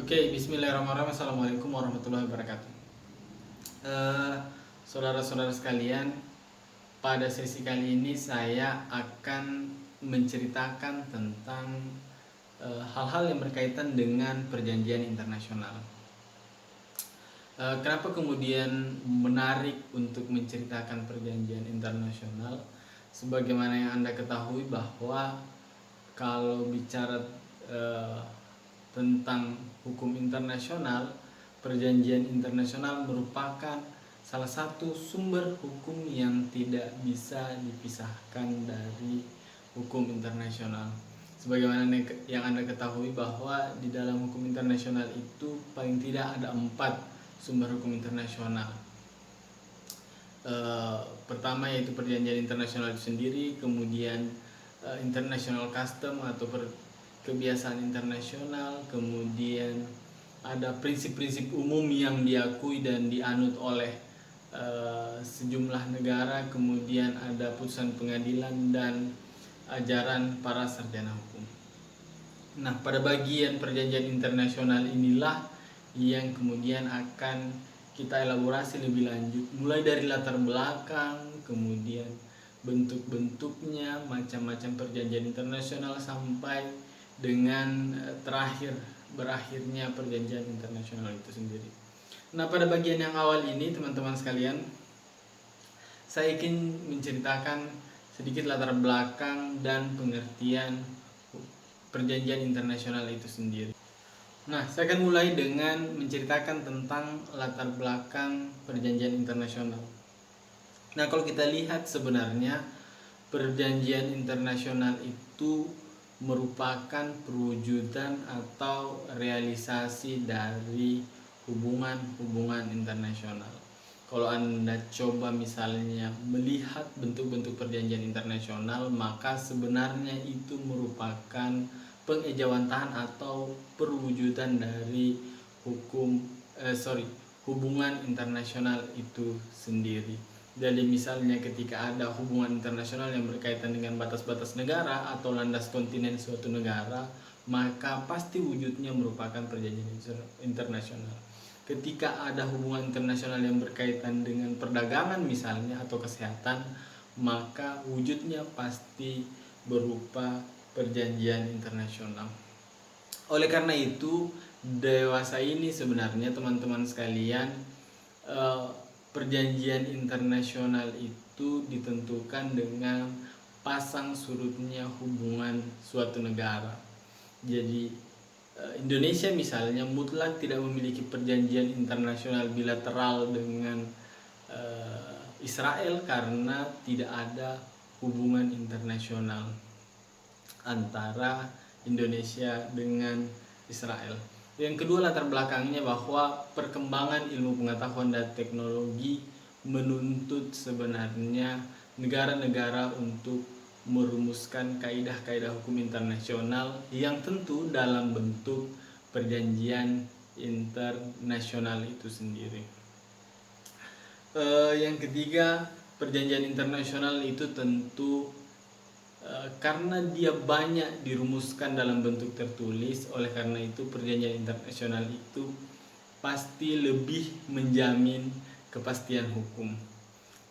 Oke, bismillahirrahmanirrahim. Assalamualaikum warahmatullahi wabarakatuh. Saudara-saudara sekalian, pada sesi kali ini saya akan menceritakan tentang hal-hal yang berkaitan dengan perjanjian internasional. Kenapa kemudian menarik untuk menceritakan perjanjian internasional? Sebagaimana yang Anda ketahui bahwa kalau bicara tentang hukum internasional, perjanjian internasional merupakan salah satu sumber hukum yang tidak bisa dipisahkan dari hukum internasional. Sebagaimana yang Anda ketahui bahwa di dalam hukum internasional itu paling tidak ada 4 sumber hukum internasional. Pertama yaitu perjanjian internasional itu sendiri, kemudian international custom atau kebiasaan internasional, kemudian ada prinsip-prinsip umum yang diakui dan dianut oleh sejumlah negara, kemudian ada putusan pengadilan dan ajaran para sarjana hukum. Nah, pada bagian perjanjian internasional inilah yang kemudian akan kita elaborasi lebih lanjut, mulai dari latar belakang, kemudian bentuk-bentuknya, macam-macam perjanjian internasional, sampai dengan berakhirnya perjanjian internasional itu sendiri. Nah, pada bagian yang awal ini teman-teman sekalian, saya ingin menceritakan sedikit latar belakang dan pengertian perjanjian internasional itu sendiri. Nah, saya akan mulai dengan menceritakan tentang latar belakang perjanjian internasional. Nah, kalau kita lihat sebenarnya perjanjian internasional itu merupakan perwujudan atau realisasi dari hubungan-hubungan internasional. Kalau Anda coba misalnya melihat bentuk-bentuk perjanjian internasional, maka sebenarnya itu merupakan pengejawantahan atau perwujudan dari hubungan internasional itu sendiri. Jadi misalnya ketika ada hubungan internasional yang berkaitan dengan batas-batas negara atau landas kontinen suatu negara, maka pasti wujudnya merupakan perjanjian internasional. Ketika ada hubungan internasional yang berkaitan dengan perdagangan misalnya atau kesehatan, maka wujudnya pasti berupa perjanjian internasional. Oleh karena itu, dewasa ini sebenarnya teman-teman sekalian, perjanjian internasional itu ditentukan dengan pasang surutnya hubungan suatu negara. Jadi Indonesia misalnya mutlak tidak memiliki perjanjian internasional bilateral dengan Israel karena tidak ada hubungan internasional antara Indonesia dengan Israel. Yang kedua, latar belakangnya bahwa perkembangan ilmu pengetahuan dan teknologi menuntut sebenarnya negara-negara untuk merumuskan kaidah-kaidah hukum internasional yang tentu dalam bentuk perjanjian internasional itu sendiri. Yang ketiga, perjanjian internasional itu tentu karena dia banyak dirumuskan dalam bentuk tertulis, oleh karena itu perjanjian internasional itu pasti lebih menjamin kepastian hukum.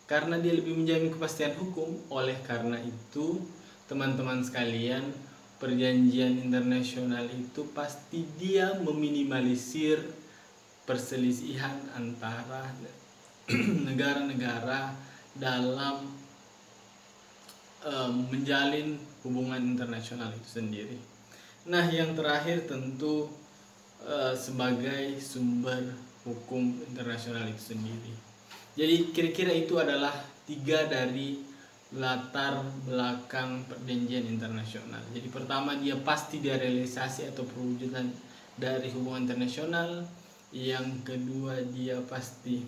Karena dia lebih menjamin kepastian hukum, oleh karena itu teman-teman sekalian, perjanjian internasional itu pasti dia meminimalisir perselisihan antara negara-negara dalam menjalin hubungan internasional itu sendiri. Nah, yang terakhir tentu sebagai sumber hukum internasional itu sendiri. Jadi kira-kira itu adalah 3 dari latar belakang perjanjian internasional. Jadi pertama, dia pasti dia realisasi atau perwujudan dari hubungan internasional. Yang kedua, dia pasti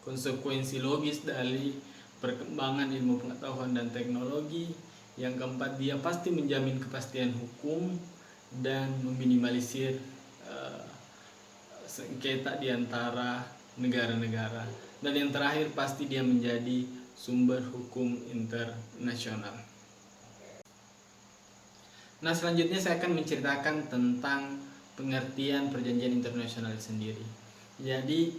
konsekuensi logis dari perkembangan ilmu pengetahuan dan teknologi. Yang keempat, dia pasti menjamin kepastian hukum dan meminimalisir sengketa di antara negara-negara. Dan yang terakhir, pasti dia menjadi sumber hukum internasional. Nah, selanjutnya saya akan menceritakan tentang pengertian perjanjian internasional sendiri. Jadi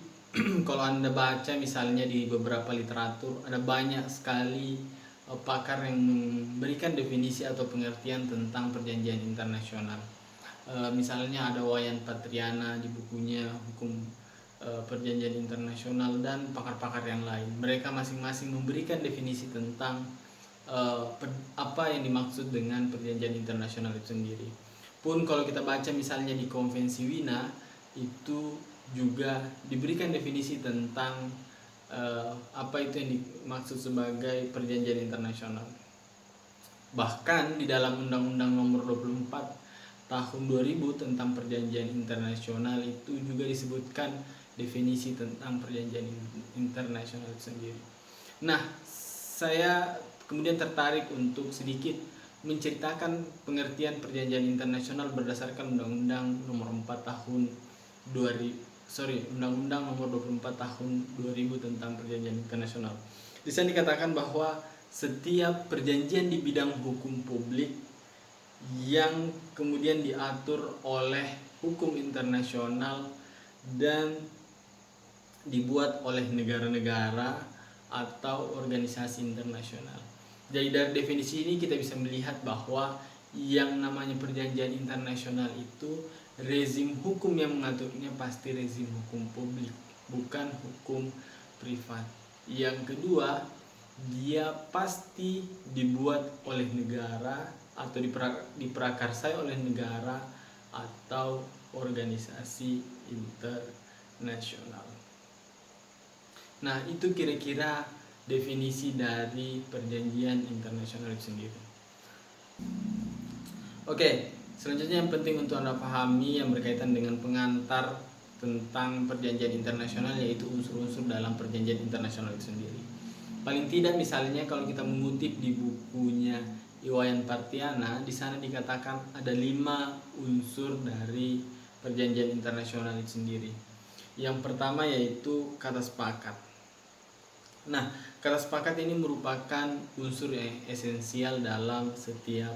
kalau Anda baca misalnya di beberapa literatur, ada banyak sekali pakar yang memberikan definisi atau pengertian tentang perjanjian internasional. Misalnya ada Wayan Patriana di bukunya Hukum Perjanjian Internasional, dan pakar-pakar yang lain. Mereka masing-masing memberikan definisi tentang apa yang dimaksud dengan perjanjian internasional itu sendiri. Pun kalau kita baca misalnya di Konvensi Wina, itu juga diberikan definisi tentang apa itu yang dimaksud sebagai perjanjian internasional. Bahkan di dalam Undang-Undang Nomor 24 Tahun 2000 tentang perjanjian internasional itu juga disebutkan definisi tentang perjanjian internasional itu sendiri. Nah, saya kemudian tertarik untuk sedikit menceritakan pengertian perjanjian internasional berdasarkan Undang-Undang Nomor 4 Tahun 2000, Undang-Undang Nomor 24 Tahun 2000 tentang perjanjian internasional. Di sana dikatakan bahwa setiap perjanjian di bidang hukum publik yang kemudian diatur oleh hukum internasional dan dibuat oleh negara-negara atau organisasi internasional. Jadi dari definisi ini kita bisa melihat bahwa yang namanya perjanjian internasional itu rezim hukum yang mengaturnya pasti rezim hukum publik, bukan hukum privat. Yang kedua, dia pasti dibuat oleh negara atau diprakarsai oleh negara atau organisasi internasional. Nah, itu kira-kira definisi dari perjanjian internasional itu sendiri. Oke, selanjutnya yang penting untuk Anda pahami yang berkaitan dengan pengantar tentang perjanjian internasional, yaitu unsur-unsur dalam perjanjian internasional itu sendiri. Paling tidak misalnya kalau kita mengutip di bukunya Iwayan Partiana, di sana dikatakan ada 5 unsur dari perjanjian internasional itu sendiri. Yang pertama yaitu kata sepakat. Nah, kata sepakat ini merupakan unsur yang esensial dalam setiap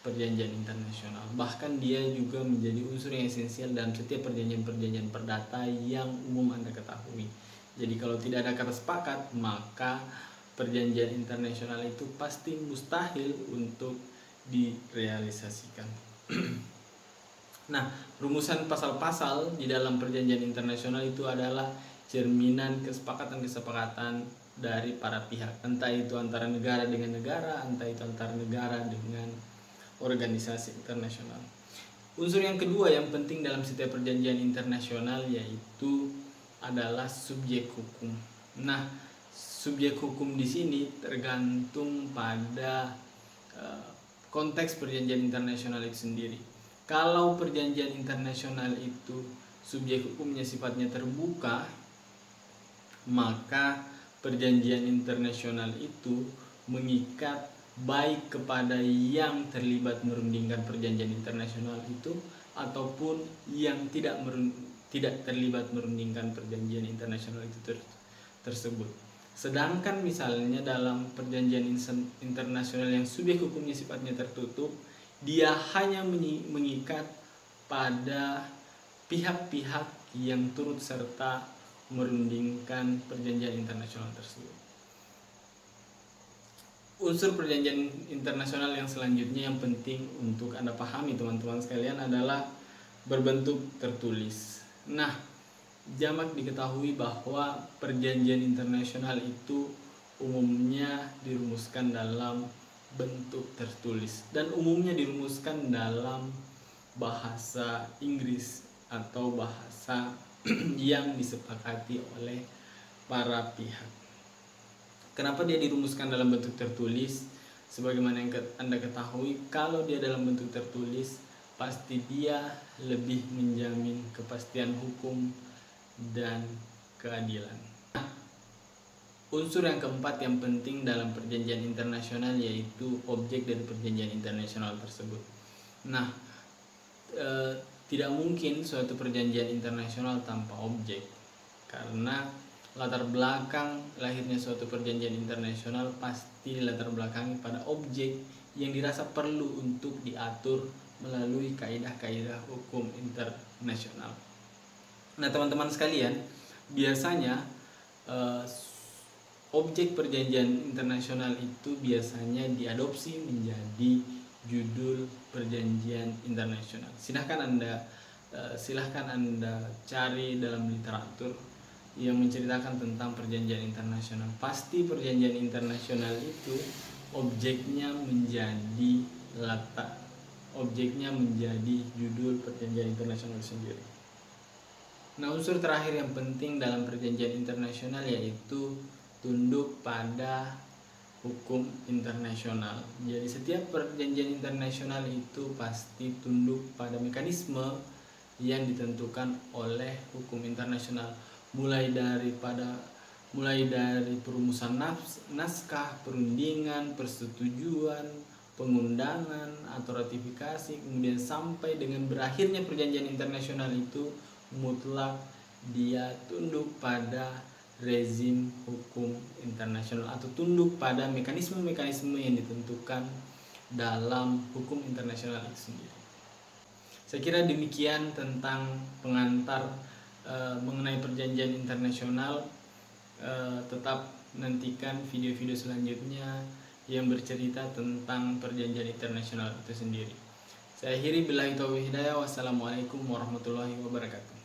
perjanjian internasional. Bahkan dia juga menjadi unsur yang esensial dalam setiap perjanjian-perjanjian perdata yang umum Anda ketahui. Jadi kalau tidak ada kata sepakat, maka perjanjian internasional itu pasti mustahil untuk direalisasikan. Nah, rumusan pasal-pasal di dalam perjanjian internasional itu adalah cerminan kesepakatan-kesepakatan dari para pihak, entah itu antara negara dengan negara, entah itu antara negara dengan organisasi internasional. Unsur yang kedua yang penting dalam setiap perjanjian internasional yaitu adalah subjek hukum. Nah, subjek hukum di sini tergantung pada konteks perjanjian internasional itu sendiri. Kalau perjanjian internasional itu subjek hukumnya sifatnya terbuka, maka perjanjian internasional itu mengikat baik kepada yang terlibat merundingkan perjanjian internasional itu ataupun yang tidak terlibat merundingkan perjanjian internasional itu tersebut. Sedangkan misalnya dalam perjanjian internasional yang subjek hukumnya sifatnya tertutup, dia hanya mengikat pada pihak-pihak yang turut serta merundingkan perjanjian internasional tersebut. Unsur perjanjian internasional yang selanjutnya yang penting untuk Anda pahami teman-teman sekalian adalah berbentuk tertulis. Nah, jamak diketahui bahwa perjanjian internasional itu umumnya dirumuskan dalam bentuk tertulis dan umumnya dirumuskan dalam bahasa Inggris atau bahasa yang disepakati oleh para pihak. Kenapa dia dirumuskan dalam bentuk tertulis? Sebagaimana yang Anda ketahui, kalau dia dalam bentuk tertulis, pasti dia lebih menjamin kepastian hukum dan keadilan. Unsur yang keempat yang penting dalam perjanjian internasional yaitu objek dari perjanjian internasional tersebut. Nah, tidak mungkin suatu perjanjian internasional tanpa objek, karena latar belakang lahirnya suatu perjanjian internasional pasti latar belakangi pada objek yang dirasa perlu untuk diatur melalui kaidah-kaidah hukum internasional. Nah, teman-teman sekalian, biasanya objek perjanjian internasional itu biasanya diadopsi menjadi judul perjanjian internasional. Silahkan anda cari dalam literatur yang menceritakan tentang perjanjian internasional. Pasti perjanjian internasional itu objeknya menjadi judul perjanjian internasional sendiri. Nah, unsur terakhir yang penting dalam perjanjian internasional yaitu tunduk pada hukum internasional. Jadi setiap perjanjian internasional itu pasti tunduk pada mekanisme yang ditentukan oleh hukum internasional, mulai dari perumusan naskah, perundingan, persetujuan, pengundangan atau ratifikasi, kemudian sampai dengan berakhirnya perjanjian internasional itu mutlak dia tunduk pada rezim hukum internasional atau tunduk pada mekanisme-mekanisme yang ditentukan dalam hukum internasional itu sendiri. Saya kira demikian tentang pengantar mengenai perjanjian internasional. Tetap nantikan video-video selanjutnya yang bercerita tentang perjanjian internasional itu sendiri. Saya akhiri billahi taufiq hidayah. Wassalamualaikum warahmatullahi wabarakatuh.